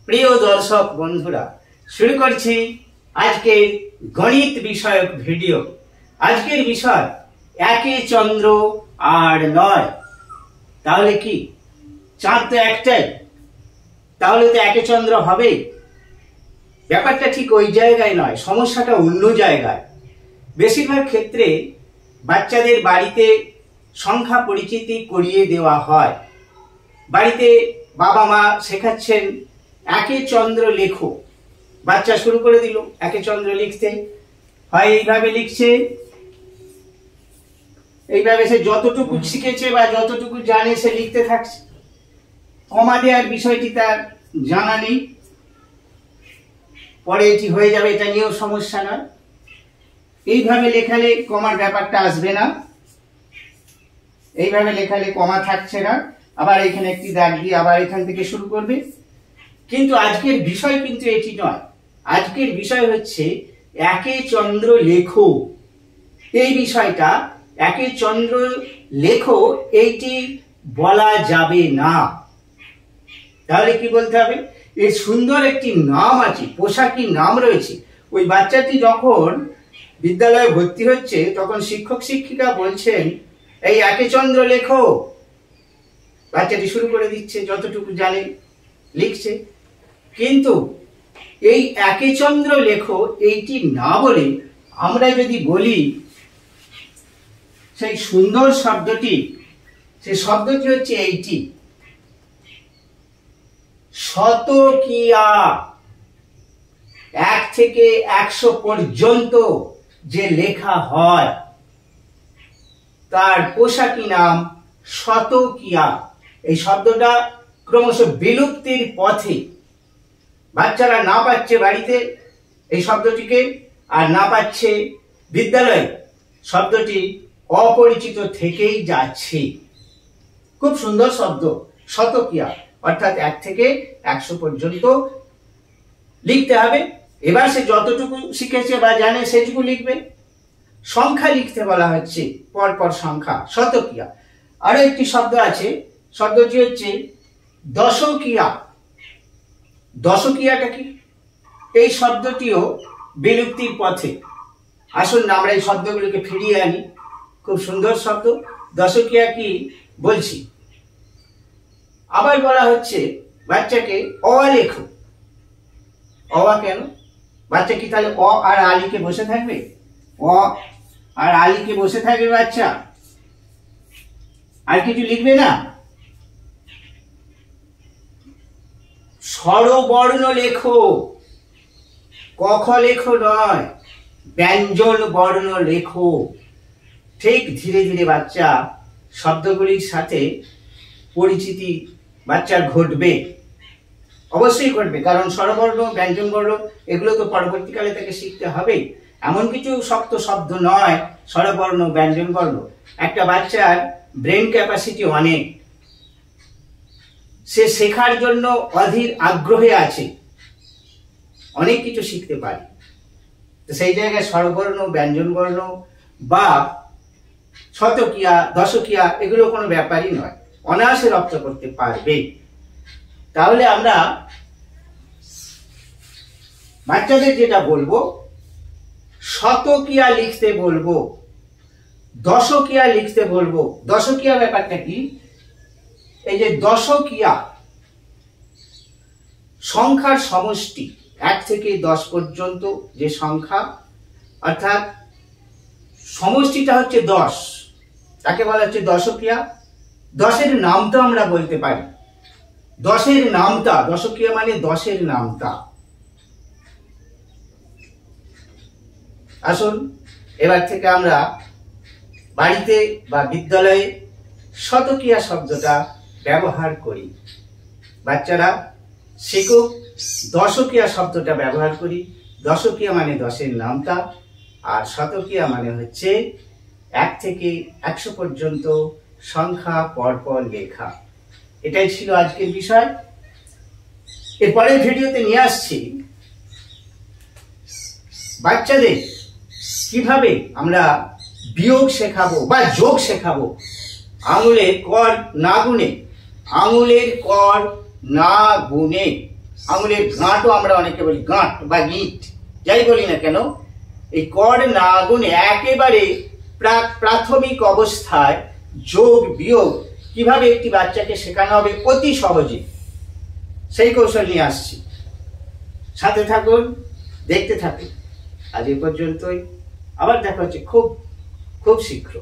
প্রিয় দর্শক বন্ধুরা, শুরু করছি আজকের গণিত বিষয়ক ভিডিও। আজকের বিষয় একে চন্দ্র আর নয়। তাহলে কি চাঁদ তো একটাই, তাহলে তো একে চন্দ্র হবে? ব্যাপারটা ঠিক ওই জায়গায় নয়, সমস্যাটা অন্য জায়গায়। বেশিরভাগ ক্ষেত্রে বাচ্চাদের বাড়িতে সংখ্যা পরিচিতি করিয়ে দেওয়া হয়। বাড়িতে বাবা মা শেখাচ্ছেন একে চন্দ্র লেখো, বাচ্চা শুরু করে দিল একে চন্দ্র লিখতে। হয় এইভাবে লিখছে, এইভাবে সে যতটুকু শিখেছে বা যতটুকু জানে সে লিখতে থাকছে। কমা দেওয়ার বিষয়টি তার জানা নেই, পরে এটি হয়ে যাবে, এটা নিয়েও সমস্যা নয়। এইভাবে লেখালে কমার ব্যাপারটা আসবে না, এইভাবে লেখালে কমা থাকছে না। আবার এখানে একটি দাগ দিয়ে আবার এখান থেকে শুরু করবে। কিন্তু আজকের বিষয় কিন্তু এটি নয়। আজকের বিষয় হচ্ছে একে চন্দ্র লেখো। এই বিষয়টা একে চন্দ্র লেখো এইটি বলা যাবে না। তাহলে কি বলতে হবে? এর সুন্দর একটি নাম আছে, পোশাকি নাম রয়েছে। ওই বাচ্চাটি যখন বিদ্যালয়ে ভর্তি হচ্ছে তখন শিক্ষক শিক্ষিকা বলছেন এই একে চন্দ্র লেখো। বাচ্চাটি শুরু করে দিচ্ছে, যতটুকু জানে লিখছে। কিন্তু এই একে চন্দ্র লেখো এইটি না বলে আমরা যদি বলি সেই সুন্দর শব্দটি, সেই শব্দটি হচ্ছে এইটি শতকিয়া। 1 থেকে 100 পর্যন্ত যে লেখা হয় তার পোশাকি নাম শতকিয়া। এই শব্দটা ক্রমশ বিলুপ্তির পথে। বাচ্চারা না পাচ্ছে বাড়িতে এই শব্দটিকে, আর না পাচ্ছে বিদ্যালয়ে। শব্দটি অপরিচিত থেকেই যাচ্ছে। খুব সুন্দর শব্দ শতকিয়া, অর্থাৎ 1 থেকে 100 পর্যন্ত লিখতে হবে। এবার সে যতটুকু শিখেছে বা জানে সেটুকু লিখবে। সংখ্যা লিখতে বলা হচ্ছে, পরপর সংখ্যা, শতকিয়া। আরো একটি শব্দ আছে, শব্দটি হচ্ছে দশকিয়া। দশকিয়াটা কি? এই শব্দটিও বিলুপ্তির পথে। আসুন না আমরা এই শব্দগুলোকে ফিরিয়ে আনি। খুব সুন্দর শব্দ দশকিয়া কি বলছি। আবার বলা হচ্ছে বাচ্চাকে অ লেখো। অ কেন? বাচ্চা কি তাহলে অ আর আলিকে বসে থাকবে? অ আর আলিকে বসে থাকবে বাচ্চা? আর কিছু লিখবে না? স্বরবর্ণ লেখো, ক খ লেখো নয়, ব্যঞ্জন বর্ণ লেখো। ঠিক ধীরে ধীরে বাচ্চা শব্দগুলির সাথে পরিচিতি বাচ্চার ঘটবে, অবশ্যই ঘটবে। কারণ স্বরবর্ণ ব্যঞ্জন বর্ণ এগুলো তো পরবর্তীকালে তাকে শিখতে হবে। এমন কিছু শক্ত শব্দ নয় স্বরবর্ণ ব্যঞ্জন বর্ণ। একটা বাচ্চার ব্রেন ক্যাপাসিটি অনেক, সে শেখার জন্য অধীর আগ্রহে আছে, অনেক কিছু শিখতে পারে। তো সেই জায়গায় স্বরবর্ণ ব্যঞ্জন বর্ণ বা শতকিয়া দশকিয়া এগুলো কোনো ব্যাপারই নয়, অনায়াসে রপ্ত করতে পারবে। তাহলে আমরা বাচ্চাদের যেটা বলবো, শতকিয়া লিখতে বলবো, দশকিয়া লিখতে বলবো। দশকিয়া ব্যাপারটা কি? এই যে দশকিয়া সংখ্যার সমষ্টি, 1 থেকে 10 পর্যন্ত যে সংখ্যা, অর্থাৎ সমষ্টিটা হচ্ছে 10, তাকে বলা হচ্ছে দশকিয়া। 10-এর নামটা আমরা বলতে পারি, 10-এর নামটা। দশকিয়া মানে 10-এর নামটা। আসুন এবার থেকে আমরা বাড়িতে বা বিদ্যালয়ে শতকিয়া শব্দটা ব্যবহার করি। বাচ্চারা শিখুক, দশকিয়া শব্দটা ব্যবহার করি। দশকিয়া মানে 10-এর নামটা, আর শতকিয়া মানে হচ্ছে 1 থেকে 100 পর্যন্ত সংখ্যা পরপর লেখা। এটাই ছিল আজকের বিষয়। এরপরের ভিডিওতে নিয়ে আসছি বাচ্চাদের কিভাবে আমরা বিয়োগ শেখাবো বা যোগ শেখাবো। আঙুলের কর না গুনে, আঙুলের কর না গুনে আঙুলের গাঁটও আমরা অনেকে বলি গাঁট বা গিঁট, যাই বলি না কেন, এই কর না গুনে একেবারে প্রাথমিক অবস্থায় যোগ বিয়োগ কিভাবে একটি বাচ্চাকে শেখানো হবে অতি সহজে, সেই কৌশল নিয়ে আসছি। সাথে থাকুন, দেখতে থাকুন। আজ এ পর্যন্তই, আবার দেখা হচ্ছে খুব খুব শীঘ্র।